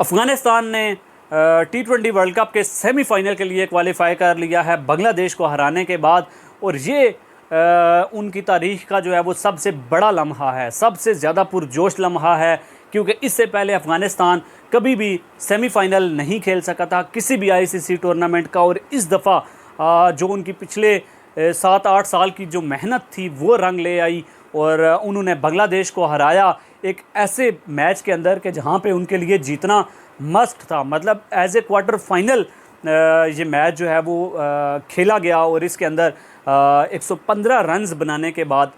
अफ़गानिस्तान ने T20 world cup के semifinal के लिए क्वालिफाई कर लिया है बांग्लादेश को हराने के बाद। और ये उनकी तारीख़ का जो है वो सबसे बड़ा लम्हा है, सबसे ज़्यादा पुरजोश लम्हा है, क्योंकि इससे पहले अफ़गानिस्तान कभी भी सेमीफाइनल नहीं खेल सका था किसी भी ICC टूर्नामेंट का। और इस दफ़ा जो उनकी पिछले 7-8 साल की जो मेहनत थी वो रंग ले आई और उन्होंने बांग्लादेश को हराया एक ऐसे मैच के अंदर कि जहाँ पे उनके लिए जीतना मस्ट था। मतलब एज ए क्वार्टर फाइनल ये मैच जो है वो खेला गया और इसके अंदर 115 रन्स बनाने के बाद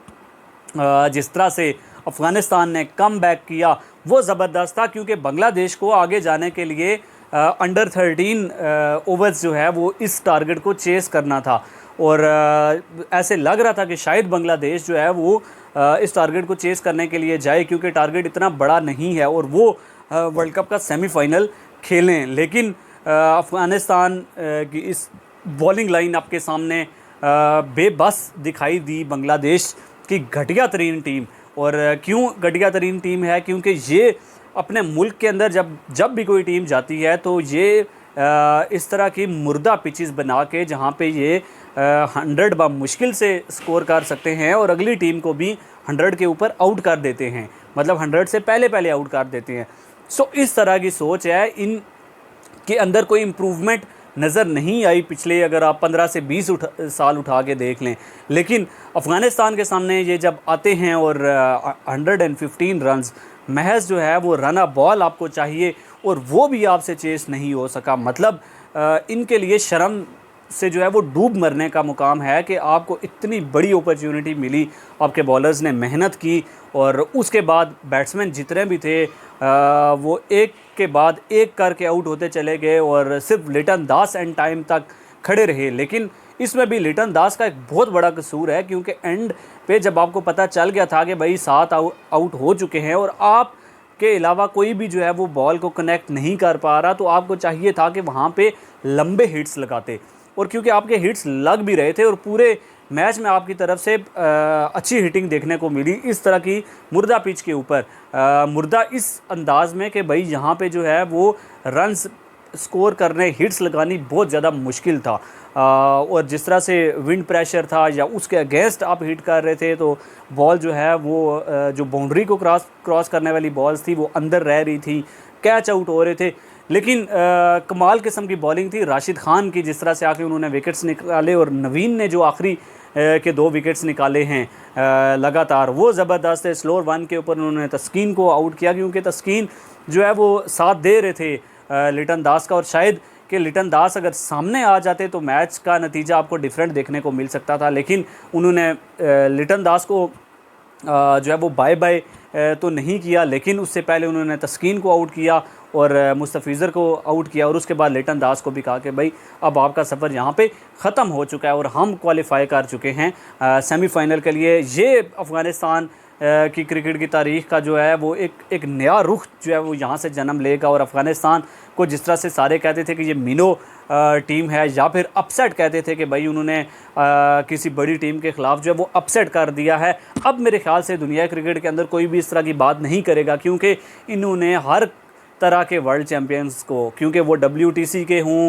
जिस तरह से अफ़गानिस्तान ने कम बैक किया वो ज़बरदस्त था, क्योंकि बांग्लादेश को आगे जाने के लिए अंडर 13 ओवर्स जो है वो इस टारगेट को चेस करना था। और ऐसे लग रहा था कि शायद बांग्लादेश जो है वो इस टारगेट को चेस करने के लिए जाए, क्योंकि टारगेट इतना बड़ा नहीं है और वो वर्ल्ड कप का सेमीफाइनल खेलें। लेकिन अफ़गानिस्तान की इस बॉलिंग लाइन आपके सामने बेबस दिखाई दी बांग्लादेश की घटिया तरीन टीम। और क्यों घटिया तरीन टीम है? क्योंकि ये अपने मुल्क के अंदर जब भी कोई टीम जाती है तो ये इस तरह की मुर्दा पिचेस बना के जहाँ पे ये 100 मुश्किल से स्कोर कर सकते हैं और अगली टीम को भी 100 के ऊपर आउट कर देते हैं, मतलब 100 से पहले आउट कर देते हैं। सो इस तरह की सोच है, इन के अंदर कोई इम्प्रूवमेंट नज़र नहीं आई पिछले अगर आप 15 से 20 साल उठा के देख लें। लेकिन अफ़गानिस्तान के सामने ये जब आते हैं और 115 रन्स महज जो है वो रन बॉल आपको चाहिए और वो भी आपसे चेस नहीं हो सका। मतलब इनके लिए शर्म से जो है वो डूब मरने का मुकाम है कि आपको इतनी बड़ी अपॉर्चुनिटी मिली, आपके बॉलर्स ने मेहनत की और उसके बाद बैट्समैन जितने भी थे वो एक के बाद एक करके आउट होते चले गए और सिर्फ लिटन दास एंड टाइम तक खड़े रहे। लेकिन इसमें भी लिटन दास का एक बहुत बड़ा कसूर है, क्योंकि एंड पे जब आपको पता चल गया था कि भाई 7 आउट हो चुके हैं और आप के अलावा कोई भी जो है वो बॉल को कनेक्ट नहीं कर पा रहा, तो आपको चाहिए था कि वहाँ पे लंबे हिट्स लगाते। और क्योंकि आपके हिट्स लग भी रहे थे और पूरे मैच में आपकी तरफ से अच्छी हिटिंग देखने को मिली इस तरह की मुर्दा पिच के ऊपर, मुर्दा इस अंदाज में कि भाई यहाँ पे जो है वो रन्स स्कोर करने, हिट्स लगानी बहुत ज़्यादा मुश्किल था। और जिस तरह से विंड प्रेशर था या उसके अगेंस्ट आप हिट कर रहे थे तो बॉल जो है वो जो बाउंड्री को क्रॉस करने वाली बॉल्स थी वो अंदर रह रही थी, कैच आउट हो रहे थे। लेकिन कमाल किस्म की बॉलिंग थी राशिद खान की, जिस तरह से आके उन्होंने विकेट्स निकाले और नवीन ने जो आखिरी के 2 विकेट्स निकाले हैं लगातार वो ज़बरदस्त है। स्लोअर 1 के ऊपर उन्होंने तस्कीन को आउट किया, क्योंकि तस्कीन जो है वो साथ दे रहे थे लिटन दास का, और शायद कि लिटन दास अगर सामने आ जाते तो मैच का नतीजा आपको डिफरेंट देखने को मिल सकता था। लेकिन उन्होंने लिटन दास को जो है वो बाय बाय तो नहीं किया, लेकिन उससे पहले उन्होंने तस्कीन को आउट किया और मुस्तफ़िज़र को आउट किया और उसके बाद लिटन दास को भी कहा कि भाई अब आपका सफ़र यहाँ पे ख़त्म हो चुका है और हम क्वालिफाई कर चुके हैं सेमीफाइनल के लिए। ये अफ़गानिस्तान की क्रिकेट की तारीख़ का जो है वो एक नया रुख जो है वो यहाँ से जन्म लेगा। और अफ़गानिस्तान को जिस तरह से सारे कहते थे कि ये मिनो टीम है या फिर अपसेट कहते थे कि भाई उन्होंने किसी बड़ी टीम के ख़िलाफ़ जो है वो अपसेट कर दिया है, अब मेरे ख्याल से दुनिया क्रिकेट के अंदर कोई भी इस तरह की बात नहीं करेगा, क्योंकि इन्होंने हर तरह के वर्ल्ड चैम्पियंस को, क्योंकि वो WTC के हों,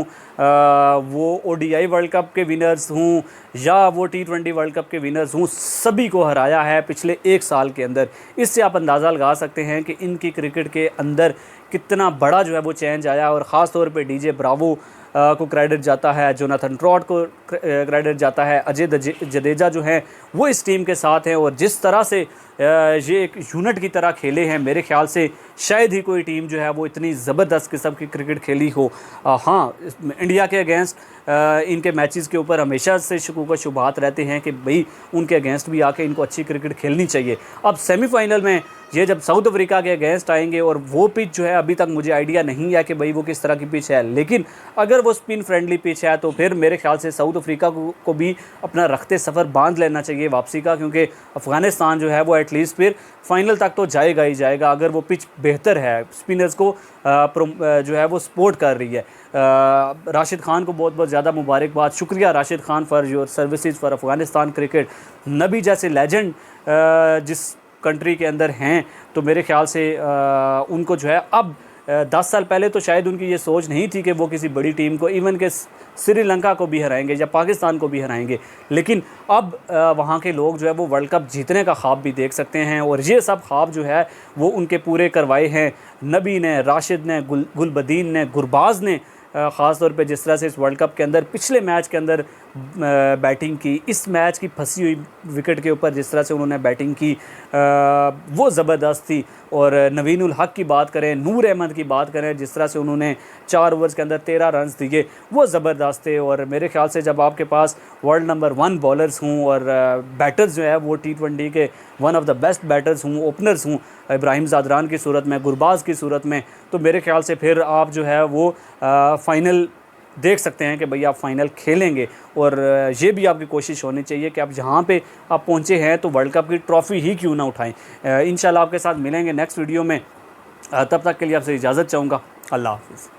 वो ODI वर्ल्ड कप के विनर्स हों या वो T20 वर्ल्ड कप के विनर्स हों, सभी को हराया है पिछले 1 साल के अंदर। इससे आप अंदाज़ा लगा सकते हैं कि इनकी क्रिकेट के अंदर कितना बड़ा जो है वो चेंज आया। और ख़ास तौर पे DJ ब्रावो को क्रेडिट जाता है, जोनाथन ट्रॉट को क्रेडिट जाता है, अजय जडेजा जो हैं वो इस टीम के साथ हैं और जिस तरह से ये एक यूनिट की तरह खेले हैं, मेरे ख्याल से शायद ही कोई टीम जो है वो इतनी ज़बरदस्त किस्म की क्रिकेट खेली हो। हाँ, इंडिया के अगेंस्ट इनके मैचेस के ऊपर हमेशा से शकूक व शुबहात रहते हैं कि भाई उनके अगेंस्ट भी आके इनको अच्छी क्रिकेट खेलनी चाहिए। अब सेमीफाइनल में ये जब साउथ अफ्रीका के अगेंस्ट आएंगे और वो पिच जो है अभी तक मुझे आइडिया नहीं है कि भाई वो किस तरह की पिच है, लेकिन अगर वो स्पिन फ्रेंडली पिच है तो फिर मेरे ख्याल से साउथ अफ्रीका को भी अपना रखते सफ़र बांध लेना चाहिए वापसी का, क्योंकि अफ़गानिस्तान जो है वो एटलीस्ट फिर फाइनल तक तो जाएगा ही जाएगा अगर वो पिच बेहतर है, स्पिनर्स को जो है वो सपोर्ट कर रही है। राशिद खान को बहुत बहुत ज़्यादा मुबारकबाद, शुक्रिया Rashid Khan for your services for Afghanistan cricket. नबी जैसे लेजेंड जिस कंट्री के अंदर हैं तो मेरे ख्याल से उनको जो है अब 10 साल पहले तो शायद उनकी ये सोच नहीं थी कि वो किसी बड़ी टीम को, इवन के श्रीलंका को भी हराएंगे या पाकिस्तान को भी हराएंगे। लेकिन अब वहाँ के लोग जो है वो वर्ल्ड कप जीतने का ख्वाब भी देख सकते हैं, और ये सब ख्वाब जो है वो उनके पूरे करवाए हैं नबी ने, राशिद ने, गुलबदीन ने, गुरबाज ने। ख़ास तौर पे जिस तरह से इस वर्ल्ड कप के अंदर पिछले मैच के अंदर बैटिंग की, इस मैच की फंसी हुई विकेट के ऊपर जिस तरह से उन्होंने बैटिंग की वो ज़बरदस्त थी। और नवीनुल हक की बात करें, नूर अहमद की बात करें, जिस तरह से उन्होंने 4 ओवर्स के अंदर 13 रन दिए, वो ज़बरदस्त थे। और मेरे ख्याल से जब आपके पास वर्ल्ड नंबर 1 बॉलर्स हों और बैटर्स जो है वो T20 के one of the best batters हों, ओपनर्स हों, इब्राहिम ज़ादरान की सूरत में, गुरबाज की सूरत में, तो मेरे ख्याल से फिर आप जो है वो फ़ाइनल देख सकते हैं कि भैया आप फ़ाइनल खेलेंगे। और ये भी आपकी कोशिश होनी चाहिए कि आप जहाँ पे आप पहुँचे हैं तो वर्ल्ड कप की ट्रॉफ़ी ही क्यों ना उठाएं। इंशाल्लाह आपके साथ मिलेंगे नेक्स्ट वीडियो में। तब तक के लिए आपसे इजाज़त चाहूँगा। अल्लाह हाफ़िज़।